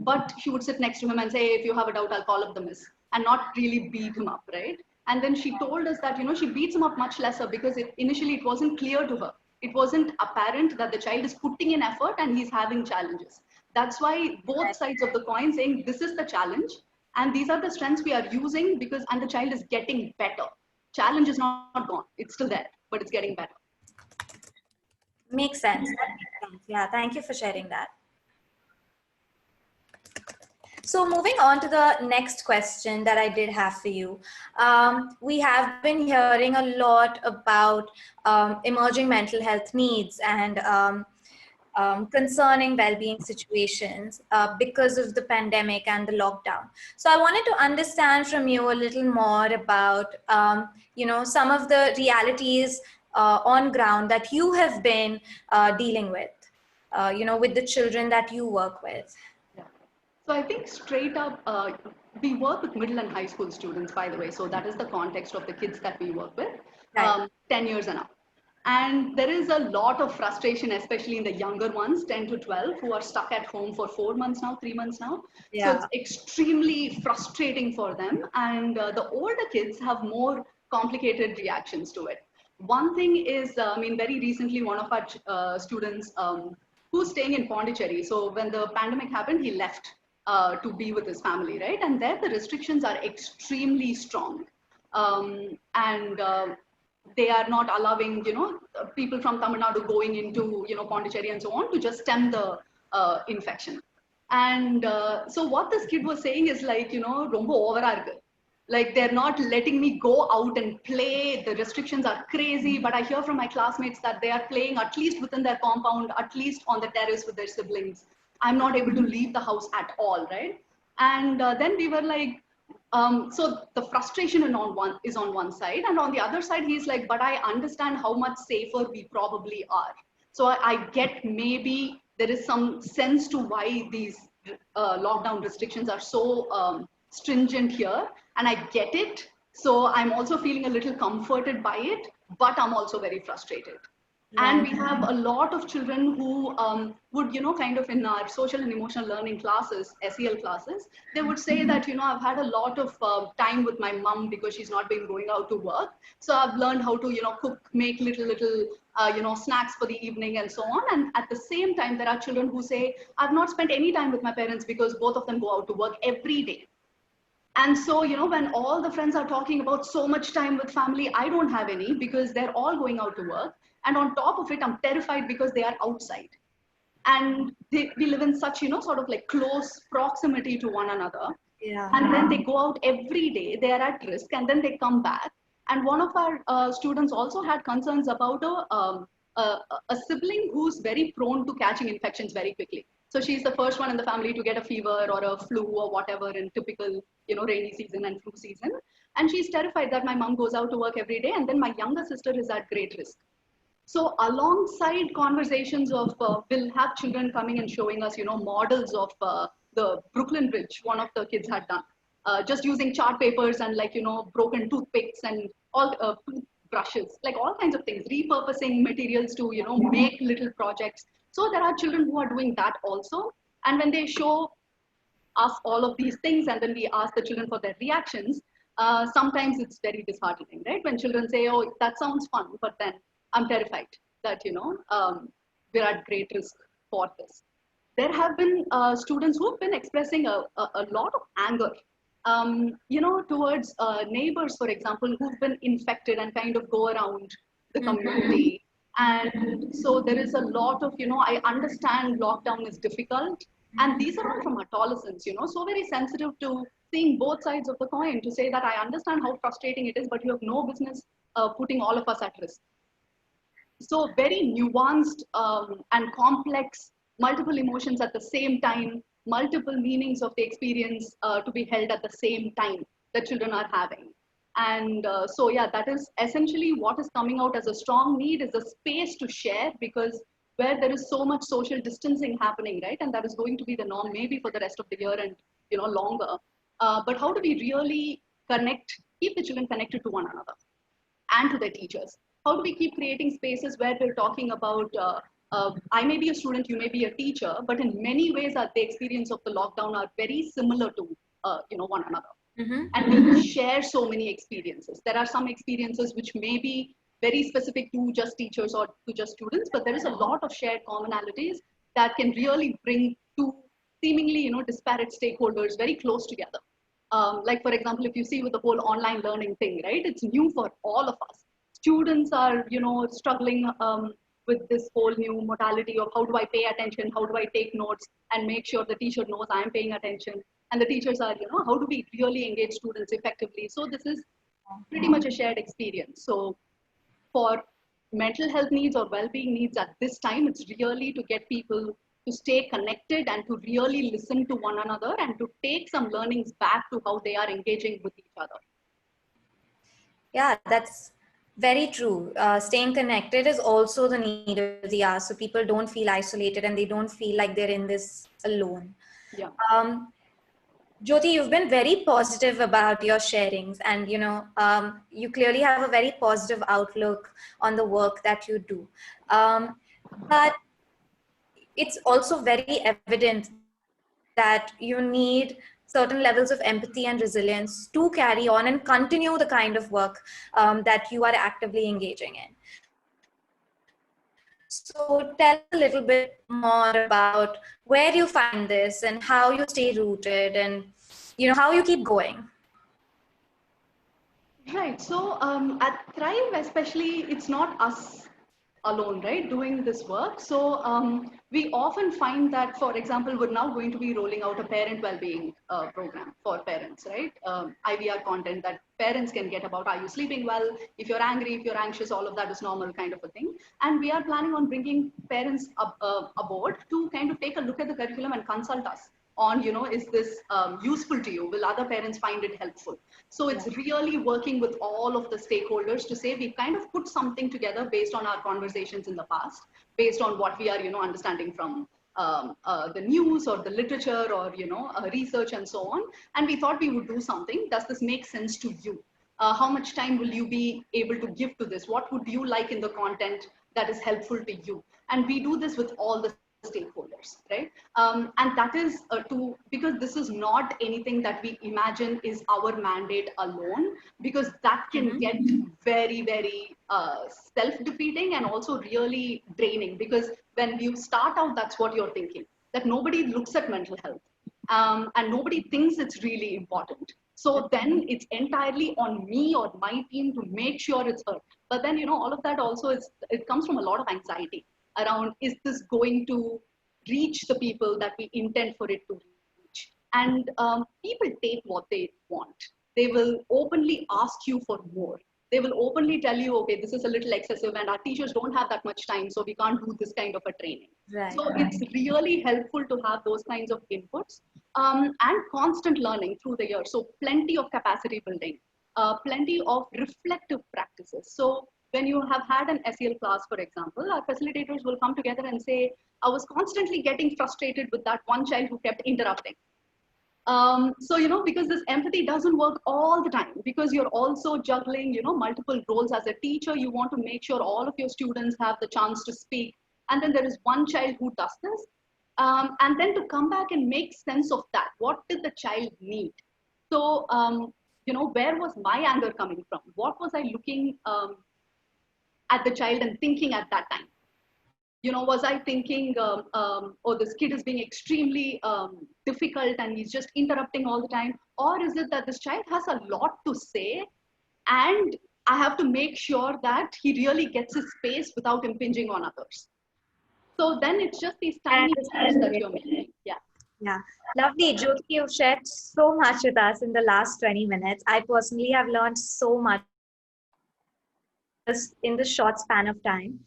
but she would sit next to him and say, if you have a doubt, I'll call up the miss, and not really beat him up, right? And then she told us that, she beats him up much lesser because initially it wasn't clear to her. It wasn't apparent that the child is putting in effort and he's having challenges. That's why both sides of the coin saying this is the challenge and these are the strengths we are using and the child is getting better. Challenge is not gone. It's still there, but it's getting better. Makes sense. Yeah, thank you for sharing that. So moving on to the next question that I did have for you. We have been hearing a lot about emerging mental health needs and concerning well-being situations because of the pandemic and the lockdown. So I wanted to understand from you a little more about, some of the realities on ground that you have been dealing with, with the children that you work with. So I think straight up, we work with middle and high school students, by the way. So that is the context of the kids that we work with, Right. 10 years and up. And there is a lot of frustration, especially in the younger ones, 10 to 12, who are stuck at home for 4 months now, 3 months now. Yeah. So it's extremely frustrating for them. And the older kids have more complicated reactions to it. One thing is, very recently, one of our students who's staying in Pondicherry. So when the pandemic happened, he left to be with his family, right? And there the restrictions are extremely strong. And they are not allowing, people from Tamil Nadu going into, Pondicherry and so on to just stem the infection. And so what this kid was saying is like, rombo over irukku. Like they're not letting me go out and play. The restrictions are crazy, but I hear from my classmates that they are playing at least within their compound, at least on the terrace with their siblings. I'm not able to leave the house at all, right? And then we were like, so the frustration is on one side, and on the other side, he's like, but I understand how much safer we probably are. So I get maybe there is some sense to why these lockdown restrictions are so stringent here, and I get it. So I'm also feeling a little comforted by it, but I'm also very frustrated. And we have a lot of children who would, kind of in our social and emotional learning classes, SEL classes, they would say that, I've had a lot of time with my mom because she's not been going out to work. So I've learned how to, cook, make little, snacks for the evening and so on. And at the same time, there are children who say, I've not spent any time with my parents because both of them go out to work every day. And so, when all the friends are talking about so much time with family, I don't have any because they're all going out to work. And on top of it, I'm terrified because they are outside. And we live in such, sort of like close proximity to one another. Yeah. And then they go out every day, they are at risk, and then they come back. And one of our students also had concerns about a sibling who's very prone to catching infections very quickly. So she's the first one in the family to get a fever or a flu or whatever in typical, rainy season and flu season. And she's terrified that my mom goes out to work every day, and then my younger sister is at great risk. So alongside conversations of, we'll have children coming and showing us, models of the Brooklyn Bridge, one of the kids had done. Just using chart papers and broken toothpicks and all toothbrushes, like all kinds of things, repurposing materials to, make little projects. So there are children who are doing that also. And when they show us all of these things and then we ask the children for their reactions, sometimes it's very disheartening, right? When children say, oh, that sounds fun, but then I'm terrified that, we're at great risk for this. There have been students who've been expressing a lot of anger, towards neighbors, for example, who've been infected and kind of go around the community. And so there is a lot of, I understand lockdown is difficult. And these are all from adolescents, so very sensitive to seeing both sides of the coin to say that I understand how frustrating it is, but you have no business putting all of us at risk. So very nuanced and complex, multiple emotions at the same time, multiple meanings of the experience to be held at the same time that children are having. And so, yeah, that is essentially what is coming out as a strong need is a space to share, because where there is so much social distancing happening, right? And that is going to be the norm maybe for the rest of the year and, longer. But how do we really keep the children connected to one another and to their teachers? How do we keep creating spaces where we're talking about I may be a student, you may be a teacher, but in many ways, the experience of the lockdown are very similar to one another. Mm-hmm. And we share so many experiences. There are some experiences which may be very specific to just teachers or to just students, but there is a lot of shared commonalities that can really bring two seemingly disparate stakeholders very close together. Like for example, if you see with the whole online learning thing, right? It's new for all of us. Students are struggling with this whole new modality of how do I pay attention, how do I take notes and make sure the teacher knows I am paying attention. And the teachers are, how do we really engage students effectively? So this is pretty much a shared experience. So for mental health needs or well-being needs at this time, it's really to get people to stay connected and to really listen to one another and to take some learnings back to how they are engaging with each other. Yeah, that's very true. Staying connected is also the need of the hour, so people don't feel isolated and they don't feel like they're in this alone. Yeah. Jyoti, you've been very positive about your sharings, and you clearly have a very positive outlook on the work that you do. But it's also very evident that you need certain levels of empathy and resilience to carry on and continue the kind of work that you are actively engaging in. So tell us a little bit more about where you find this and how you stay rooted and how you keep going. Right. So at Thrive, especially, it's not us alone, right, doing this work. So we often find that, for example, we're now going to be rolling out a parent well-being program for parents, right? IVR content that parents can get about, are you sleeping well? If you're angry, if you're anxious, all of that is normal kind of a thing. And we are planning on bringing parents aboard to kind of take a look at the curriculum and consult us on, is this useful to you? Will other parents find it helpful? So it's really working with all of the stakeholders to say we've kind of put something together based on our conversations in the past, based on what we are, understanding from the news or the literature or, research and so on. And we thought we would do something. Does this make sense to you? How much time will you be able to give to this? What would you like in the content that is helpful to you? And we do this with all the stakeholders, right? And that is because this is not anything that we imagine is our mandate alone, because that can get very, very self-defeating and also really draining, because when you start out, that's what you're thinking, that nobody looks at mental health and nobody thinks it's really important. So then it's entirely on me or my team to make sure it's heard. But then, all of that also it comes from a lot of anxiety around, is this going to reach the people that we intend for it to reach? And people take what they want. They will openly ask you for more. They will openly tell you, okay, this is a little excessive and our teachers don't have that much time, so we can't do this kind of a training. Right. So it's really helpful to have those kinds of inputs and constant learning through the year. So plenty of capacity building, plenty of reflective practices. So when you have had an SEL class, for example, our facilitators will come together and say, I was constantly getting frustrated with that one child who kept interrupting. So, because this empathy doesn't work all the time, because you're also juggling, multiple roles as a teacher. You want to make sure all of your students have the chance to speak. And then there is one child who does this. And then to come back and make sense of that. What did the child need? So, where was my anger coming from? What was I looking at the child and thinking at that time? Was I thinking, oh, this kid is being extremely difficult and he's just interrupting all the time? Or is it that this child has a lot to say and I have to make sure that he really gets his space without impinging on others? So then it's just these tiny steps that you're making. Yeah. Yeah, lovely. Jyoti, you've shared so much with us in the last 20 minutes. I personally have learned so much in this short span of time.